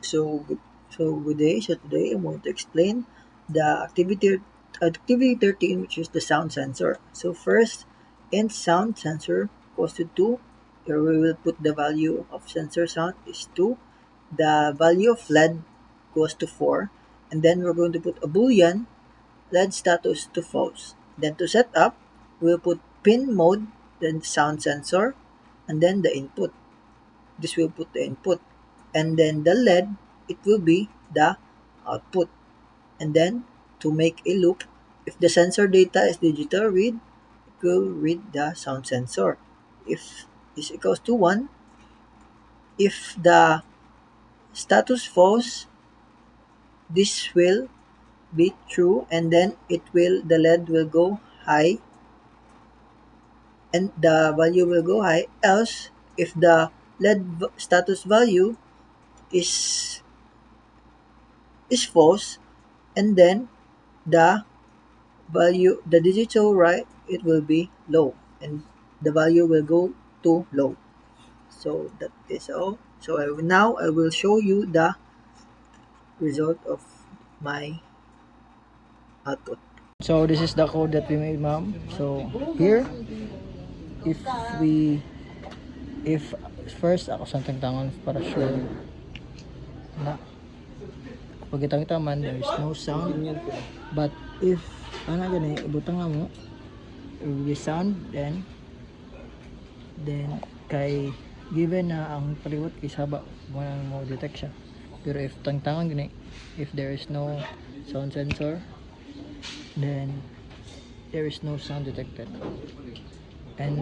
So, good day. So today I'm going to explain the activity 13, which is the sound sensor. So first, in sound sensor equals to 2, here we will put the value of sensor sound is 2. The value of LED goes to 4. And then we're going to put a boolean LED status to false. Then to set up, we'll put pin mode, then sound sensor, and then the input. This will put the input. And then the LED, it will be the output. And then to make a loop, if the sensor data is digital read, it will read the sound sensor. If this equals to 1, if the status false, this will be true, and then the LED will go high, and the value will go high. Else, if the LED status value is false, and then the the digital right, it will be low, and the value will go to low. So that is all. So now I will show you the result of my output. So this is the code that we made, ma'am. So here, if we if first ako sa tangan para sure na pag kita man there is no sound, but if gani ibutang nga mo the sound, then kay given na ang paliwat is haba mo nang mo detect siya. Pero if tangtangan gani, if there is no sound sensor, then there is no sound detected. And